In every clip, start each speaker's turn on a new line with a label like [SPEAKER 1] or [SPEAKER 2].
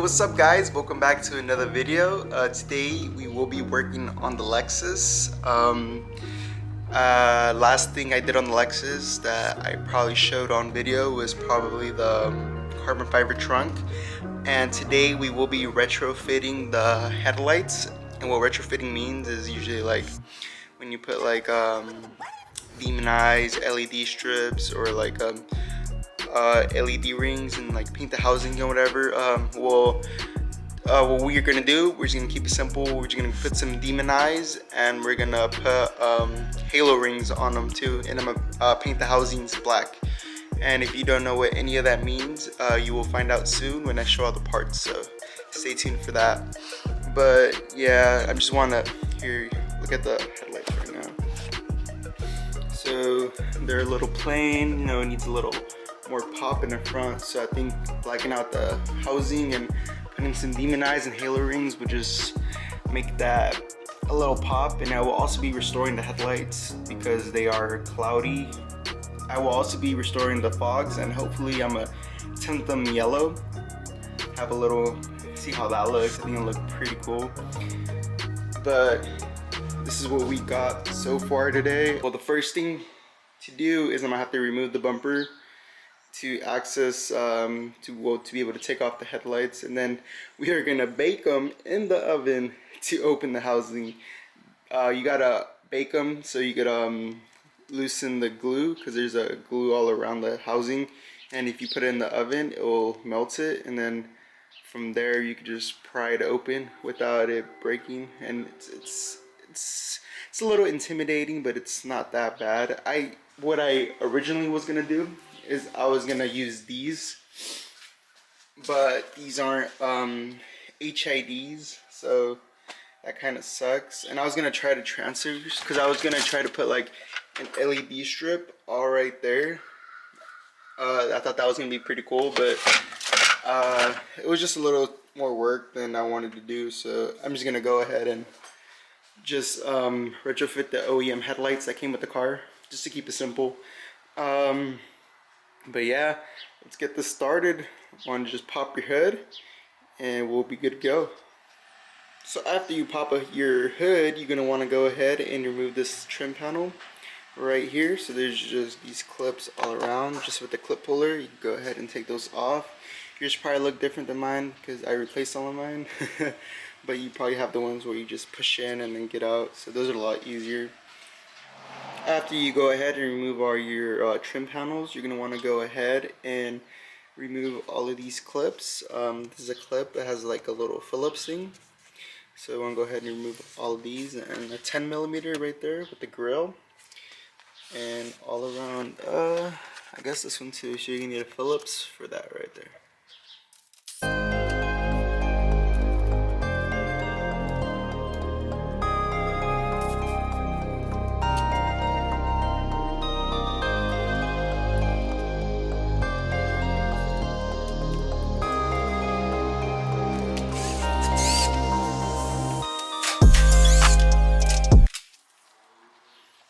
[SPEAKER 1] What's up guys, welcome back to another video. Today we will be working on the Lexus. Last thing I did on the Lexus that I probably showed on video was probably the carbon fiber trunk, and today we will be retrofitting the headlights. And what retrofitting means is usually like when you put like demonized LED strips or like LED rings and like paint the housing and whatever. What we're gonna do, we're just gonna keep it simple. We're just gonna put some demonized and we're gonna put halo rings on them too, and I'm gonna paint the housings black. And if you don't know what any of that means, you will find out soon when I show all the parts, so stay tuned for that. But yeah, I just wanna look at the headlights right now. So they're a little plain, you know, it needs a little more pop in the front, so I think blacking out the housing and putting some demonized and halo rings would just make that a little pop. And I will also be restoring the headlights because they are cloudy. I will also be restoring the fogs, and hopefully I'm gonna tint them yellow. Have a little, see how that looks. I think it'll look pretty cool. But this is what we got so far today. Well, the first thing to do is I'm gonna have to remove the bumper to access to be able to take off the headlights, and then we are gonna bake them in the oven to open the housing. You gotta bake them so you could loosen the glue, because there's a glue all around the housing, and if you put it in the oven it will melt it, and then from there you can just pry it open without it breaking. And it's a little intimidating, but it's not that bad. What I originally was gonna do is I was gonna use these, but these aren't HIDs, so that kind of sucks. And I was gonna try to transfer, because I was gonna try to put like an LED strip all right there. I thought that was gonna be pretty cool, but it was just a little more work than I wanted to do, so I'm just gonna go ahead and just retrofit the OEM headlights that came with the car, just to keep it simple. But yeah, let's get this started. Want to just pop your hood and we'll be good to go. So after you pop your hood, you're gonna want to go ahead and remove this trim panel right here. So there's just these clips all around, just with the clip puller. You can go ahead and take those off. Yours probably look different than mine because I replaced all of mine. But you probably have the ones where you just push in and then get out, so those are a lot easier. After you go ahead and remove all your trim panels, you're going to want to go ahead and remove all of these clips. This is a clip that has like a little Phillips thing. So I want to go ahead and remove all of these, and a 10mm right there with the grill. And all around, I guess this one too, so you're going to need a Phillips for that right there.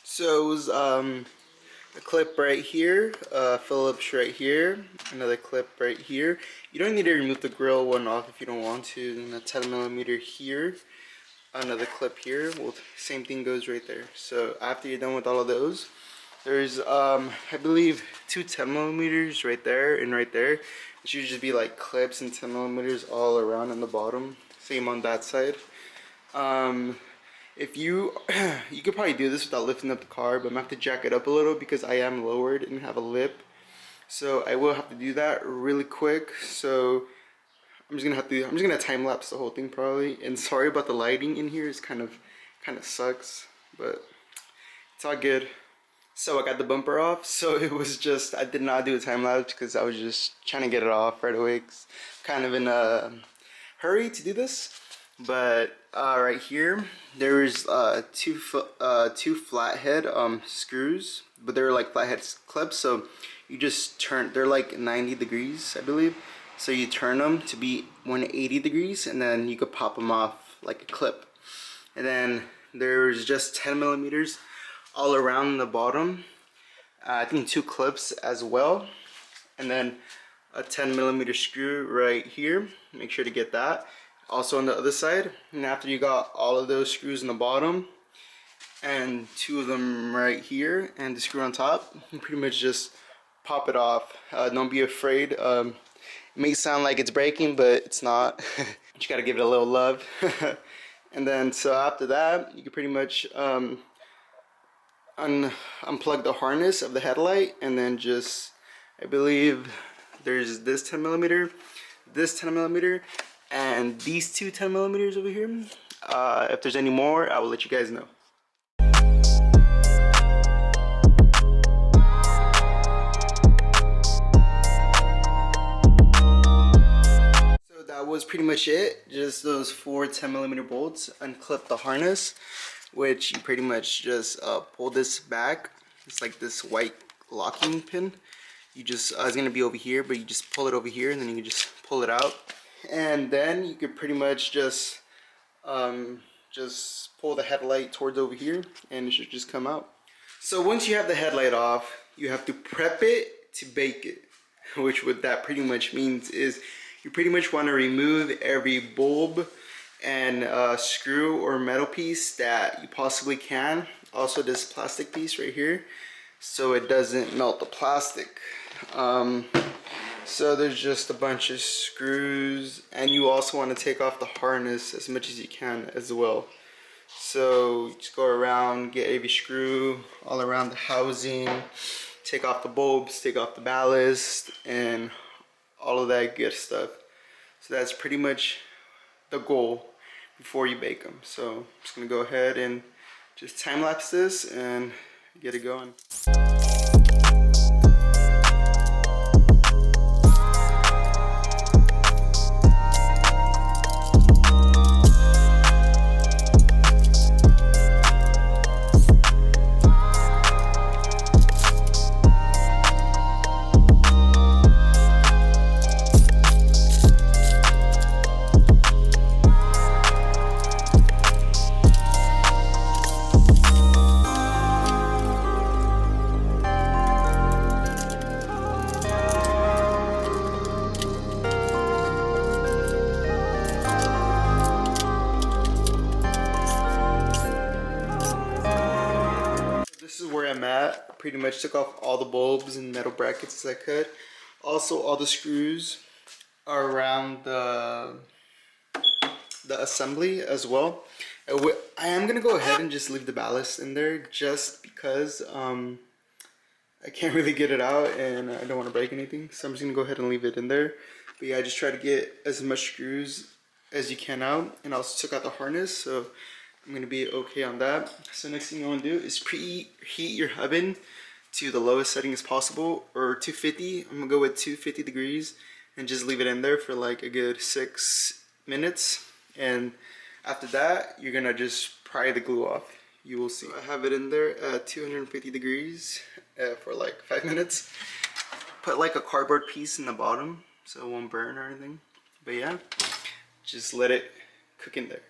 [SPEAKER 1] So it was a clip right here, Phillips right here, another clip right here. You don't need to remove the grill one off if you don't want to. And a 10mm here, another clip here. Well, same thing goes right there. So after you're done with all of those, there's I believe two 10mm right there and right there. It should just be like clips and 10mm all around on the bottom. Same on that side. If you could probably do this without lifting up the car, but I'm gonna have to jack it up a little because I am lowered and have a lip, so I will have to do that really quick. So I'm just gonna time lapse the whole thing probably. And sorry about the lighting in here, it's kind of sucks, but it's all good. So I got the bumper off, so it was just, I did not do a time lapse because I was just trying to get it off right away, kind of in a hurry to do this. But right here there's two flathead screws, but they're like flathead clips, so you just turn, they're like 90 degrees I believe, so you turn them to be 180 degrees, and then you could pop them off like a clip. And then there's just 10mm all around the bottom, I think 2 clips as well, and then a 10mm screw right here. make sure to get that. Also on the other side, and after you got all of those screws in the bottom and 2 of them right here and the screw on top, you pretty much just pop it off. Don't be afraid. It may sound like it's breaking, but it's not. You gotta give it a little love. And then so after that, you can pretty much unplug the harness of the headlight, and then just, I believe there's this 10mm, this 10mm, and these two 10mm over here. If there's any more, I will let you guys know. So that was pretty much it. Just those 4 10mm bolts. Unclip the harness, which you pretty much just pull this back. It's like this white locking pin. You just, it's gonna be over here, but you just pull it over here, and then you can just pull it out. And then you could pretty much just pull the headlight towards over here, and it should just come out. So once you have the headlight off, you have to prep it to bake it. Which what that pretty much means is you pretty much want to remove every bulb and screw or metal piece that you possibly can. Also this plastic piece right here, so it doesn't melt the plastic. So there's just a bunch of screws, and you also want to take off the harness as much as you can as well. So you just go around, get every screw all around the housing, take off the bulbs, take off the ballast, and all of that good stuff. So that's pretty much the goal before you bake them. So I'm just gonna go ahead and just time lapse this and get it going. I'm at. Pretty much took off all the bulbs and metal brackets as I could. Also all the screws around the assembly as well. I am gonna go ahead and just leave the ballast in there just because I can't really get it out and I don't want to break anything, so I'm just gonna go ahead and leave it in there. But yeah, I just try to get as much screws as you can out, and I also took out the harness, so I'm gonna be okay on that. So next thing you want to do is preheat your oven to the lowest setting as possible, or 250. I'm gonna go with 250 degrees and just leave it in there for like a good 6 minutes. And after that, you're gonna just pry the glue off. You will see. So I have it in there at 250 degrees for like 5 minutes. Put like a cardboard piece in the bottom so it won't burn or anything. But yeah, just let it cook in there.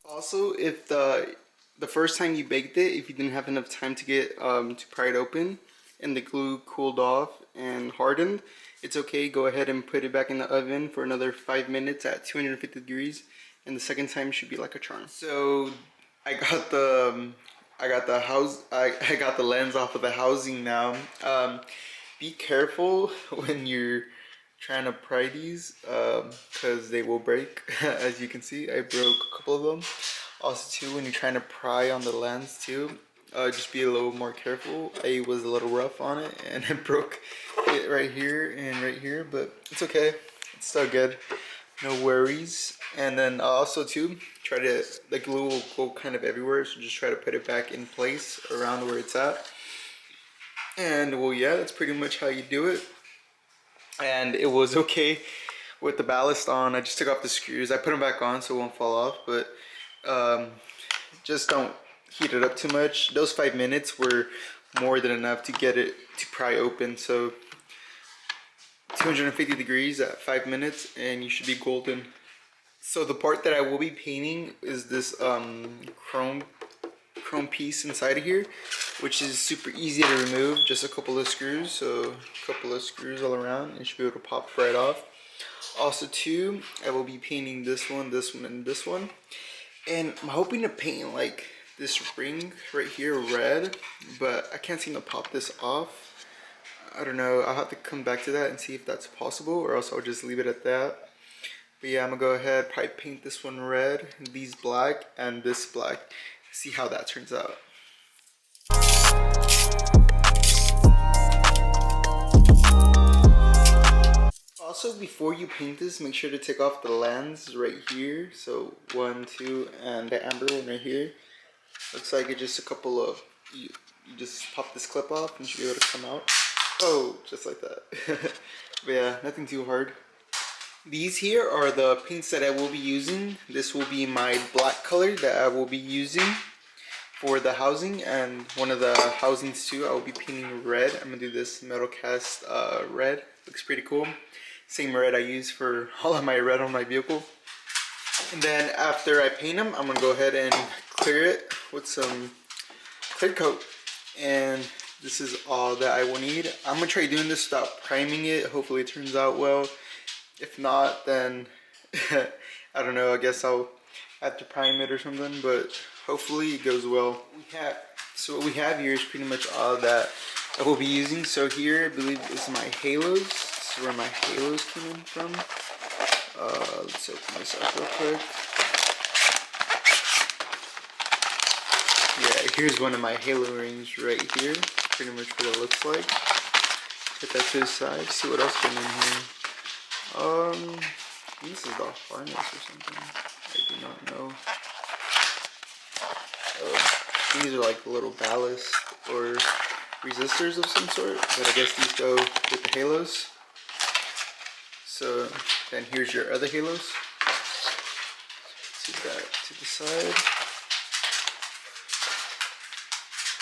[SPEAKER 1] Also, if the first time you baked it, if you didn't have enough time to get to pry it open and the glue cooled off and hardened, it's okay. Go ahead and put it back in the oven for another 5 minutes at 250 degrees, and the second time should be like a charm. So I got the lens off of the housing now. Be careful when you're trying to pry these because they will break. As you can see, I broke a couple of them. Also too, when you're trying to pry on the lens too, just be a little more careful. I was a little rough on it and I broke it right here and right here, but it's okay, it's still good, no worries. And then also too, the glue will go kind of everywhere, so just try to put it back in place around where it's at. And well, yeah, that's pretty much how you do it. And it was okay with the ballast on. I just took off the screws. I put them back on so it won't fall off, but just don't heat it up too much. Those 5 minutes were more than enough to get it to pry open. So 250 degrees at 5 minutes, and you should be golden. So the part that I will be painting is this chrome piece inside of here, which is super easy to remove. Just a couple of screws, so a couple of screws all around, and you should be able to pop right off. Also too, I will be painting this one, and this one. And I'm hoping to paint like this ring right here red, but I can't seem to pop this off. I don't know, I'll have to come back to that and see if that's possible, or else I'll just leave it at that. But yeah, I'm gonna go ahead, probably paint this one red, these black, and this black. See how that turns out. Also, before you paint this, make sure to take off the lens right here. So 1, 2, and the amber one right here. Looks like it's just a couple of, you just pop this clip off and you should be able to come out. Oh, just like that. But yeah, nothing too hard. These here are the paints that I will be using. This will be my black color that I will be using for the housing, and one of the housings too I will be painting red. I'm gonna do this metal cast red. Looks pretty cool. Same red I use for all of my red on my vehicle. And then after I paint them, I'm gonna go ahead and clear it with some clear coat. And this is all that I will need. I'm gonna try doing this without priming it. Hopefully it turns out well. If not, then I don't know, I guess I'll have to prime it or something, but hopefully it goes well. So what we have here is pretty much all that I will be using. So here, I believe is my halos. This is where my halos came in from. Let's open this up real quick. Yeah, here's one of my halo rings right here. Pretty much what it looks like. Put that to the side, see what else came in here. This is the harness or something. I do not know. These are like little ballast or resistors of some sort, but I guess these go with the halos. So then here's your other halos. Put that to the side.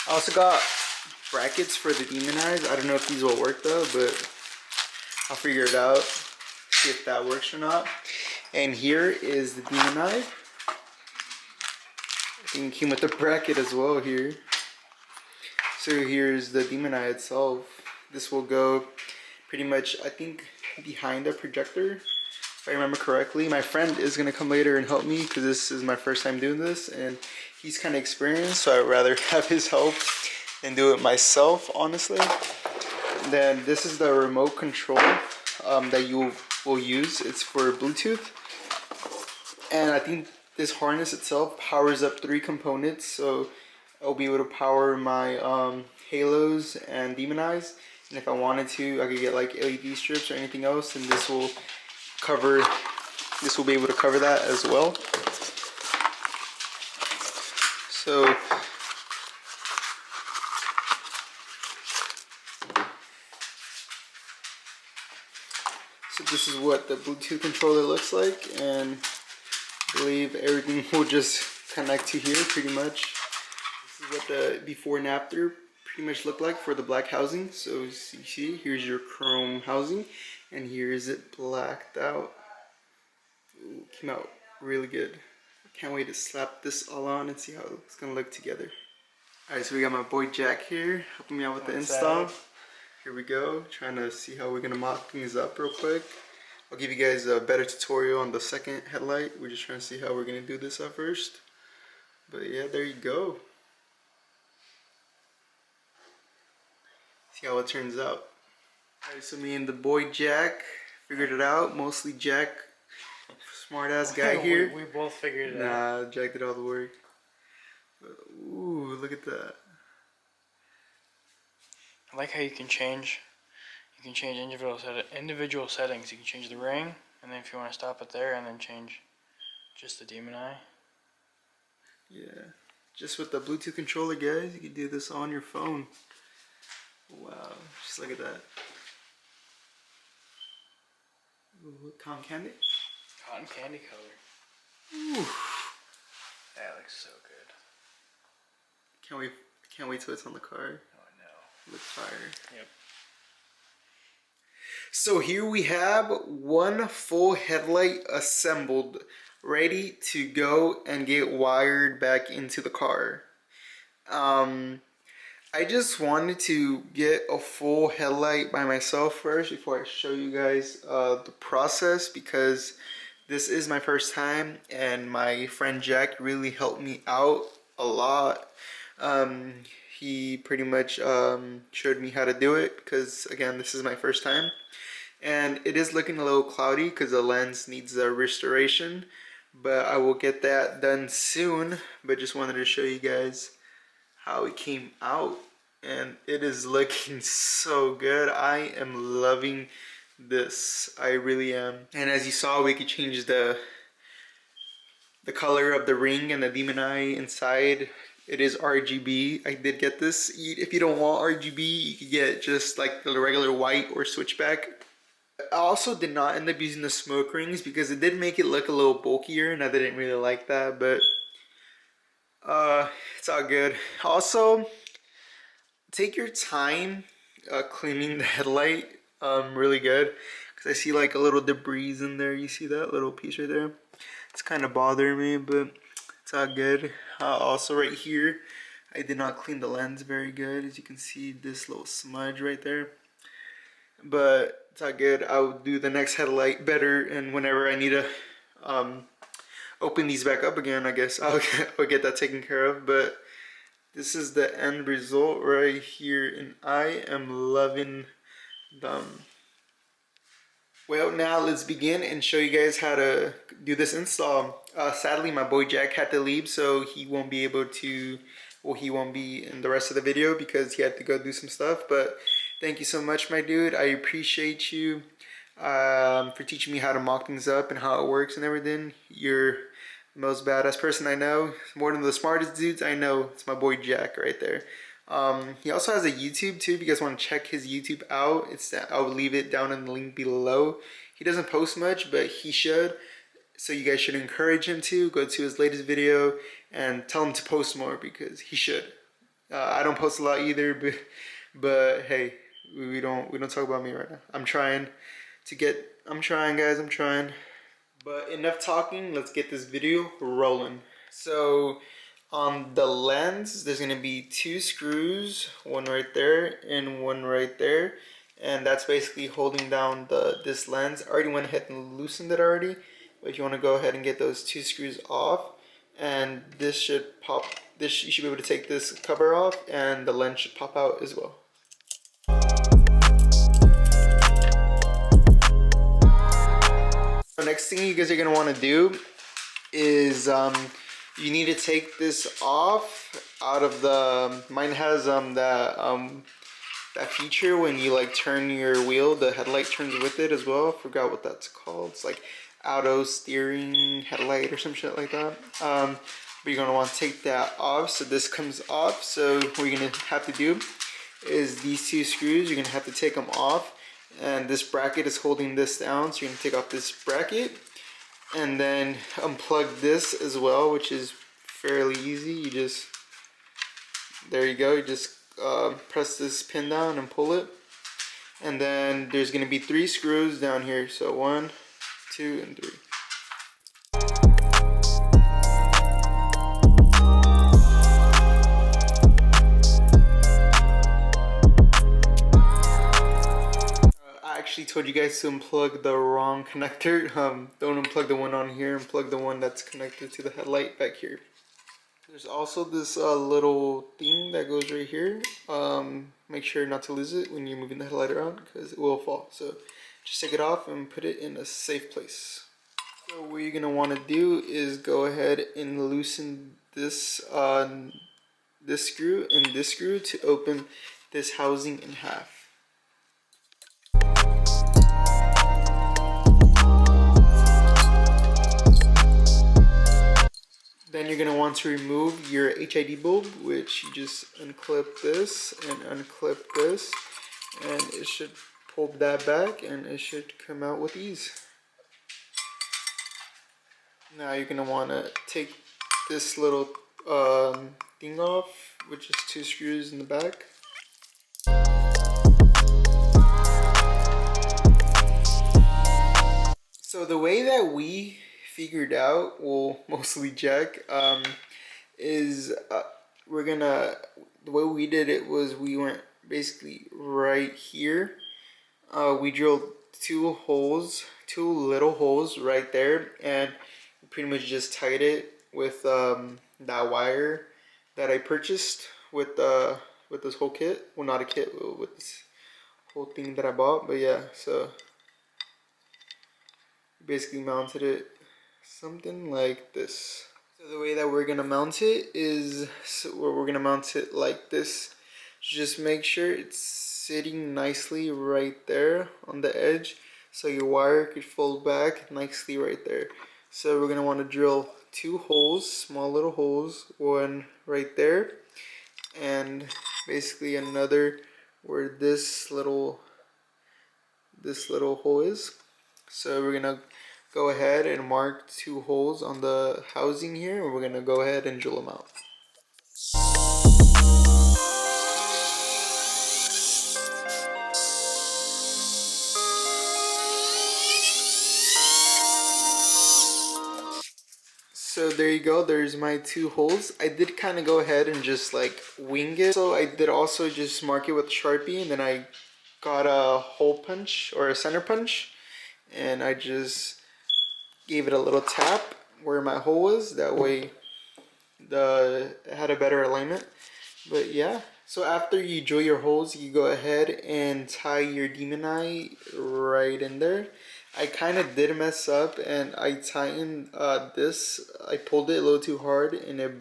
[SPEAKER 1] I also got brackets for the demon eyes. I don't know if these will work though, but I'll figure it out. See if that works or not. And here is the demon eye. I think it came with the bracket as well here. So here's the demon eye itself. This will go pretty much, I think, behind the projector, if I remember correctly. My friend is gonna come later and help me because this is my first time doing this, and he's kind of experienced, so I'd rather have his help than do it myself, honestly. And then this is the remote control that you will use. It's for Bluetooth, and I think this harness itself powers up 3 components, so I'll be able to power my halos and demon eyes. And if I wanted to, I could get like LED strips or anything else, and this will be able to cover that as well. So this is what the Bluetooth controller looks like, and I believe everything will just connect to here pretty much. This is what the before and after pretty much look like for the black housing. So you see, here's your chrome housing, and here is it blacked out. Ooh, came out really good. Can't wait to slap this all on and see how it's gonna look together. Alright, so we got my boy Jack here helping me out with the install. Here we go, trying to see how we're gonna mock things up real quick. I'll give you guys a better tutorial on the second headlight. We're just trying to see how we're gonna do this at first. But yeah, there you go. See how it turns out. Alright, so me and the boy Jack figured it out. Mostly Jack, smart ass guy here.
[SPEAKER 2] We both figured it
[SPEAKER 1] out. Nah, Jack did all the work. But, ooh, look at that.
[SPEAKER 2] I like how you can change individual settings. You can change the ring, and then if you want to stop it there, and then change just the demon eye.
[SPEAKER 1] Yeah, just with the Bluetooth controller, guys, you can do this on your phone. Wow, just look at that. Ooh, cotton candy?
[SPEAKER 2] Cotton candy color.
[SPEAKER 1] Ooh.
[SPEAKER 2] That looks so good.
[SPEAKER 1] Can't wait till it's on the car.
[SPEAKER 2] Oh no.
[SPEAKER 1] Looks fire.
[SPEAKER 2] Yep.
[SPEAKER 1] So here we have one full headlight assembled, ready to go and get wired back into the car. I just wanted to get a full headlight by myself first before I show you guys the process, because this is my first time and my friend Jack really helped me out a lot. He pretty much showed me how to do it because, again, this is my first time. And it is looking a little cloudy because the lens needs a restoration, but I will get that done soon. But just wanted to show you guys how it came out, and it is looking so good. I am loving this. I really am. And as you saw, we could change the color of the ring and the demon eye inside. It is RGB. I did get this. If you don't want RGB, you could get just like the regular white or switchback. I also did not end up using the smoke rings because it did make it look a little bulkier, and I didn't really like that, but it's all good. Also, take your time cleaning the headlight really good, because I see like a little debris in there. You see that little piece right there? It's kind of bothering me, but it's all good. Also right here, I did not clean the lens very good. As you can see, this little smudge right there, but it's all good. I'll do the next headlight better, and whenever I need to open these back up again, I guess I'll get that taken care of. But this is the end result right here, and I am loving them. Well, now let's begin and show you guys how to do this install. Sadly, my boy Jack had to leave, so he won't be able to, well, he won't be in the rest of the video because he had to go do some stuff. But thank you so much, my dude. I appreciate you for teaching me how to mock things up and how it works and everything. You're the most badass person I know. More than the smartest dudes I know. It's my boy Jack right there. He also has a YouTube too. If you guys want to check his YouTube out, I'll leave it down in the link below. He doesn't post much, but he should. So you guys should encourage him to go to his latest video and tell him to post more, because he should. I don't post a lot either, but hey, we don't talk about me right now. I'm trying, guys. I'm trying. But enough talking. Let's get this video rolling. So on the lens, there's gonna be 2 screws, one right there and one right there, and that's basically holding down this lens. I already went ahead and loosened it already, but if you want to go ahead and get those 2 screws off, and this should pop. You should be able to take this cover off, and the lens should pop out as well. The next thing you guys are gonna want to do is you need to take this off out of the, mine has that feature when you like turn your wheel, the headlight turns with it as well. I forgot what that's called. It's like auto steering headlight or some shit like that. But you're gonna want to take that off. So this comes off. So what you're gonna have to do is these 2 screws, you're gonna have to take them off, and this bracket is holding this down. So you're gonna take off this bracket and then unplug this as well, which is fairly easy. You just, there you go, you just press this pin down and pull it, and then there's going to be 3 screws down here. So 1, 2, and 3. Told you guys to unplug the wrong connector. Don't unplug the one on here, unplug the one that's connected to the headlight back here. There's also this little thing that goes right here. Make sure not to lose it when you're moving the headlight around, because it will fall. So just take it off and put it in a safe place. So what you're gonna want to do is go ahead and loosen this this screw and this screw to open this housing in half. Then you're going to want to remove your HID bulb, which you just unclip this and unclip this, and it should pull that back and it should come out with ease. Now you're going to want to take this little thing off, which is 2 screws in the back. the way that we figured out, well, mostly Jack, is we're gonna, the way we did it was we went basically right here. We drilled two little holes right there, and pretty much just tied it with that wire that I purchased with this whole kit. Well, not a kit, with this whole thing that I bought. But yeah, so basically mounted it something like this. So the way that we're gonna mount it is, we're gonna mount it like this. Just make sure it's sitting nicely right there on the edge, so your wire could fold back nicely right there. So we're gonna want to drill two holes, small little holes, one right there, and basically another where this little hole is. So we're gonna go ahead and mark two holes on the housing here, and we're gonna go ahead and drill them out. So there you go, there's my two holes. I did kind of go ahead and just like wing it. So I did also just mark it with Sharpie, and then I got a hole punch or a center punch, and I just gave it a little tap where my hole was. That way it had a better alignment. But yeah, so after you drill your holes, you go ahead and tie your demon eye right in there. I kind of did mess up, and I tightened this. I pulled it a little too hard, and it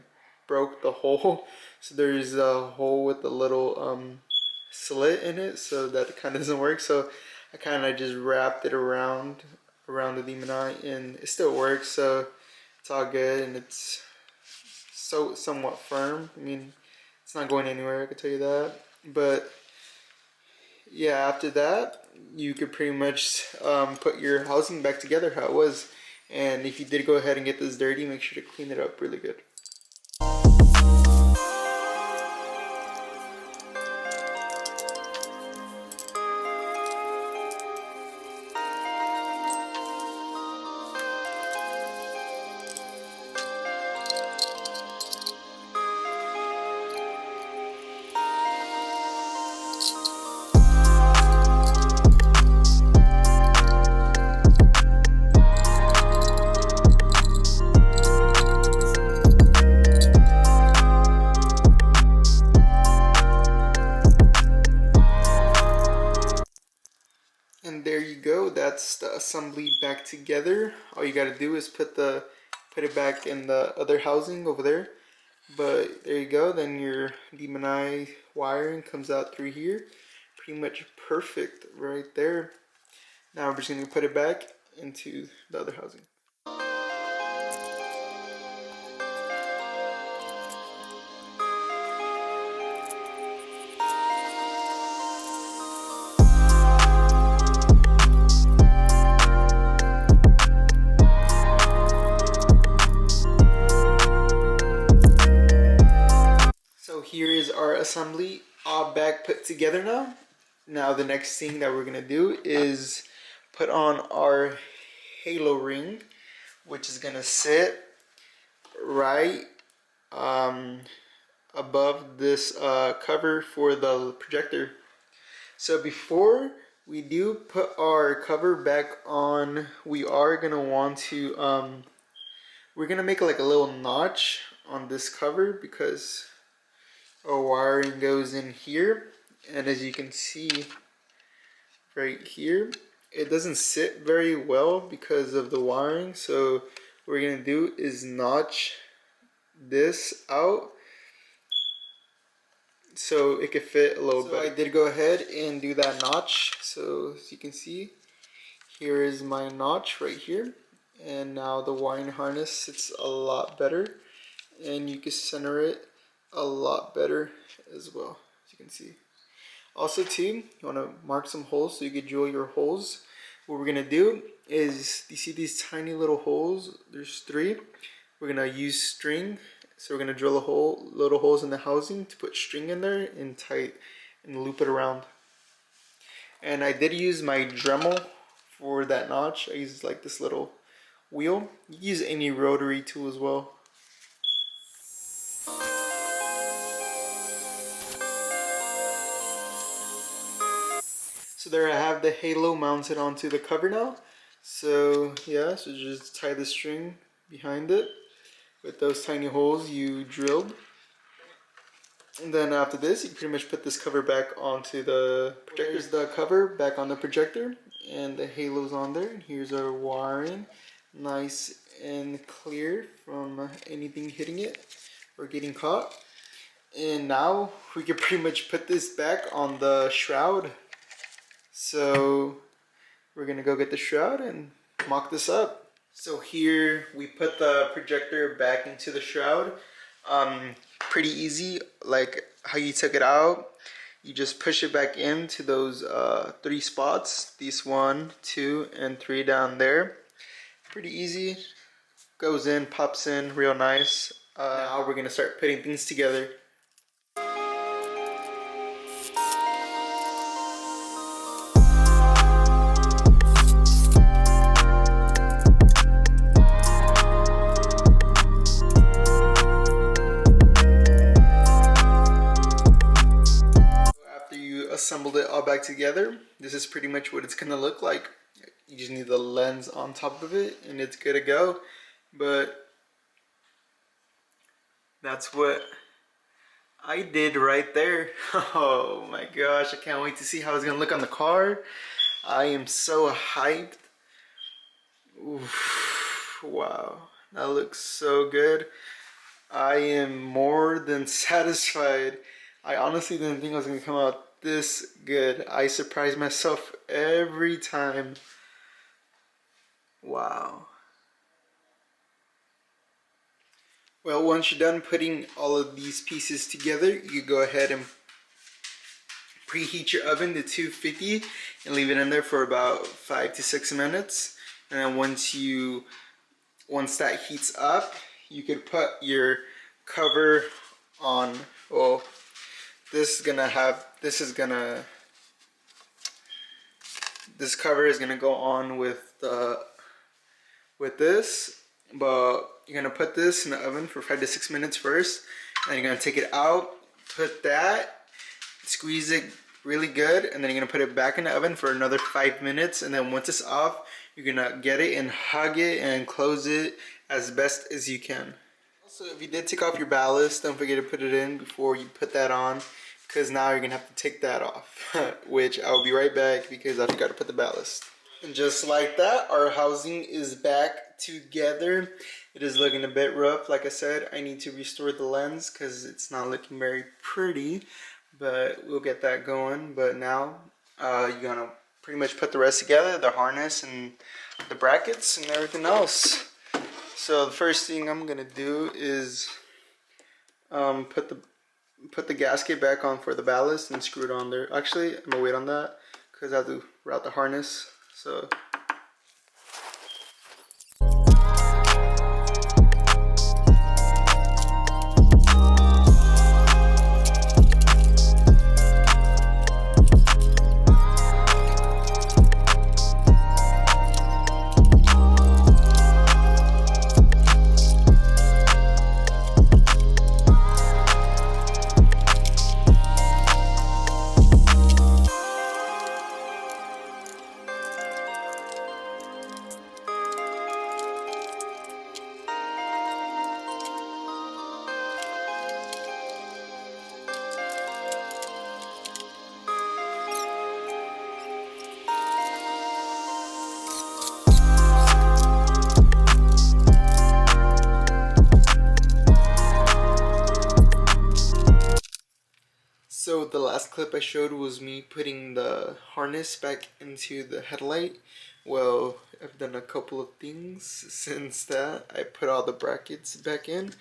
[SPEAKER 1] broke the hole. So there's a hole with a little slit in it, so that kind of doesn't work. So I kind of just wrapped it around the demon eye, and it still works. So it's all good, and it's somewhat firm. I mean, it's not going anywhere, I can tell you that. But yeah, after that, you could pretty much put your housing back together how it was. And if you did go ahead and get this dirty, make sure to clean it up really good. And there you go, that's the assembly back together. All you gotta do is put it back in the other housing over there. But there you go, then your demon eye wiring comes out through here. Pretty much perfect right there. Now we're just gonna put it back into the other housing. Here is our assembly all back put together now. Now the next thing that we're gonna do is put on our halo ring, which is gonna sit right above this cover for the projector. So before we do put our cover back on, we are gonna want to we're gonna make like a little notch on this cover, because our wiring goes in here, and as you can see right here, it doesn't sit very well because of the wiring. So what we're gonna do is notch this out so it could fit a little bit. I did go ahead and do that notch. So as you can see, here is my notch right here, and now the wiring harness sits a lot better, and you can center it a lot better as well, as you can see. Also too, you want to mark some holes so you can drill your holes. What we're gonna do is, you see these tiny little holes, there's 3. We're gonna use string, so we're gonna drill little holes in the housing to put string in there and loop it around. And I did use my Dremel for that notch. I use like this little wheel. You use any rotary tool as well. So there I have the halo mounted onto the cover now. So yeah, so just tie the string behind it with those tiny holes you drilled. And then after this, you pretty much put this cover back onto the projector. Here's the cover back on the projector, and the halo's on there. And here's our wiring, nice and clear from anything hitting it or getting caught. And now we can pretty much put this back on the shroud. So we're gonna go get the shroud and mock this up. So here we put the projector back into the shroud. Pretty easy, like how you took it out. You just push it back into those 3 spots. These 1, 2, and 3 down there. Pretty easy. Goes in, pops in real nice. Now we're gonna start putting things together. Assembled it all back together. This is pretty much what it's gonna look like. You just need the lens on top of it and it's good to go. But that's what I did right there. Oh my gosh, I can't wait to see how it's gonna look on the car. I am so hyped. Oof, wow, that looks so good. I am more than satisfied. I honestly didn't think I was gonna come out this good. I surprise myself every time. Wow. Well, once you're done putting all of these pieces together, you go ahead and preheat your oven to 250 and leave it in there for about 5 to 6 minutes. And then once that heats up, you could put your cover on. Well, this cover is gonna go on with this, but you're gonna put this in the oven for 5 to 6 minutes first, and you're gonna take it out, put that, squeeze it really good, and then you're gonna put it back in the oven for another 5 minutes, and then once it's off, you're gonna get it and hug it and close it as best as you can. Also, if you did take off your ballast, don't forget to put it in before you put that on, because now you're gonna have to take that off, which I'll be right back because I forgot to put the ballast. And just like that, our housing is back together. It is looking a bit rough. Like I said, I need to restore the lens because it's not looking very pretty, but we'll get that going. But now you're gonna pretty much put the rest together, the harness and the brackets and everything else. So the first thing I'm gonna do is put the gasket back on for the ballast and screw it on there. Actually, I'm gonna wait on that because I have to route the harness. So the last clip I showed was me putting the harness back into the headlight. Well, I've done a couple of things since that. I put all the brackets back in,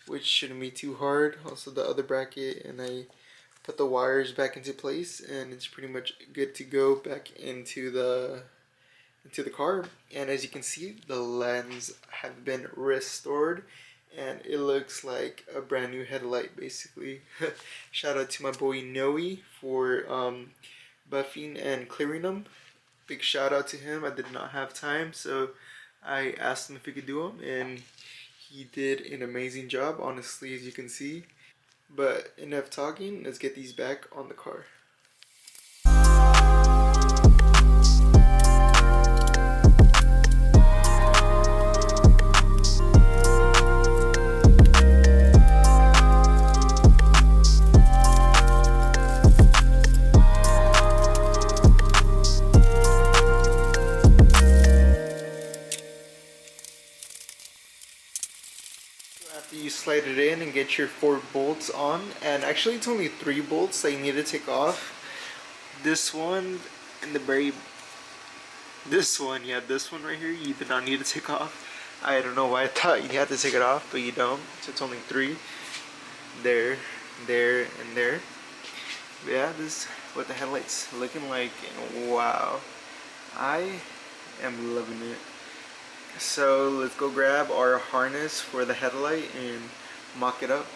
[SPEAKER 1] which shouldn't be too hard. Also the other bracket, and I put the wires back into place, and it's pretty much good to go back into the car. And as you can see, the lens have been restored and it looks like a brand new headlight basically. Shout out to my boy Noe for buffing and clearing them. big shout out to him. I did not have time, so I asked him if he could do them, and he did an amazing job, honestly, as you can see. But enough talking, let's get these back on the car. After you slide it in and get your 4 bolts on, and actually it's only 3 bolts that you need to take off. This one and the this one right here, you do not need to take off. I don't know why I thought you had to take it off, but you don't. So it's only 3. There, there, and there. But yeah, this is what the headlight's looking like, and wow, I am loving it. So let's go grab our harness for the headlight and mock it up.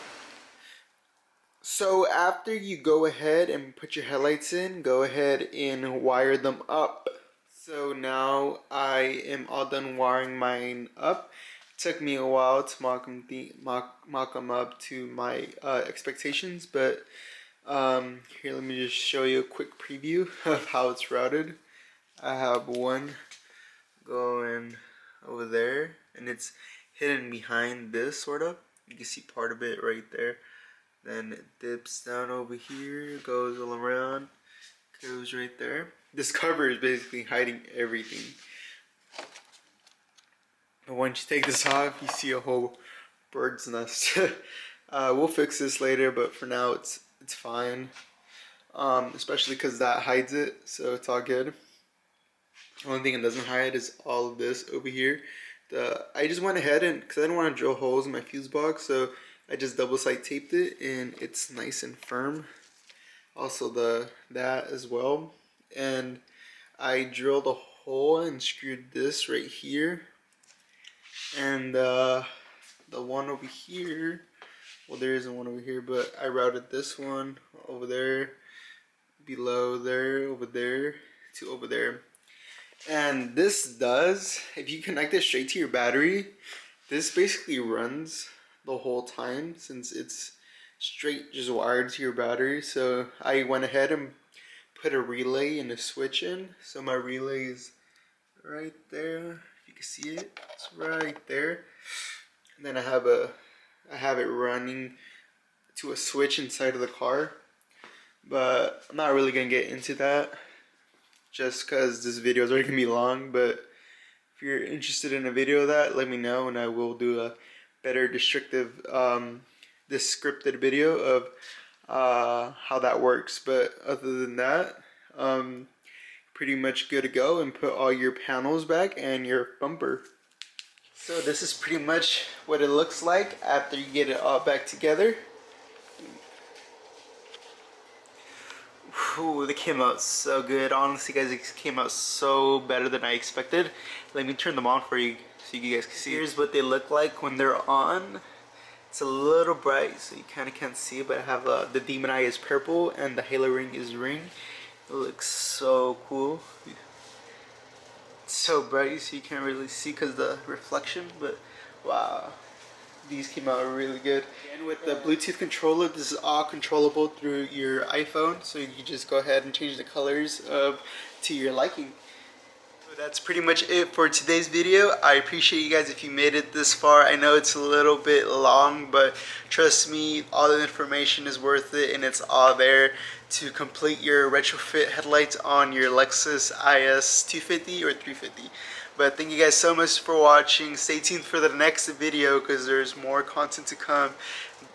[SPEAKER 1] So after you go ahead and put your headlights in, go ahead and wire them up. So now I am all done wiring mine up. It took me a while to mock them up to my expectations, but here, let me just show you a quick preview of how it's routed. I have one going over there, and it's hidden behind this, sort of. You can see part of it right there. Then it dips down over here, goes all around, goes right there. This cover is basically hiding everything. But once you take this off, you see a whole bird's nest. We'll fix this later, but for now it's fine. Especially because that hides it, so it's all good. The only thing it doesn't hide is all of this over here. I just went ahead and, because I didn't want to drill holes in my fuse box, so I just double side taped it, and it's nice and firm. Also that as well. And I drilled a hole and screwed this right here. And the one over here, well, there isn't one over here, but I routed this one over there, below there, over there, to over there. And this does, if you connect it straight to your battery, this basically runs the whole time, since it's straight just wired to your battery. So I went ahead and put a relay and a switch in. So my relay is right there, if you can see it, it's right there. And then I have it running to a switch inside of the car, but I'm not really gonna get into that just because this video is already gonna be long. But if you're interested in a video of that, let me know, and I will do a better descriptive video of how that works. But other than that, pretty much good to go, and put all your panels back and your bumper. So this is pretty much what it looks like after you get it all back together. Ooh, they came out so good. Honestly, guys, it came out so better than I expected. Let me turn them on for you so you guys can see. Here's what they look like when they're on. It's a little bright, so you kind of can't see it, but I have the demon eye is purple and the halo ring is ring. It looks so cool. It's so bright, so you can't really see because of the reflection, but wow. These came out really good. And with the Bluetooth controller, this is all controllable through your iPhone, so you can just go ahead and change the colors to your liking. So that's pretty much it for today's video. I appreciate you guys if you made it this far. I know it's a little bit long, but trust me, all the information is worth it, and it's all there to complete your retrofit headlights on your Lexus IS250 or 350. But thank you guys so much for watching. Stay tuned for the next video because there's more content to come.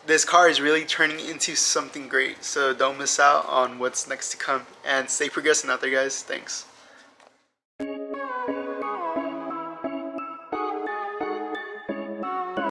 [SPEAKER 1] This car is really turning into something great, so don't miss out on what's next to come. And stay progressing out there, guys. Thanks.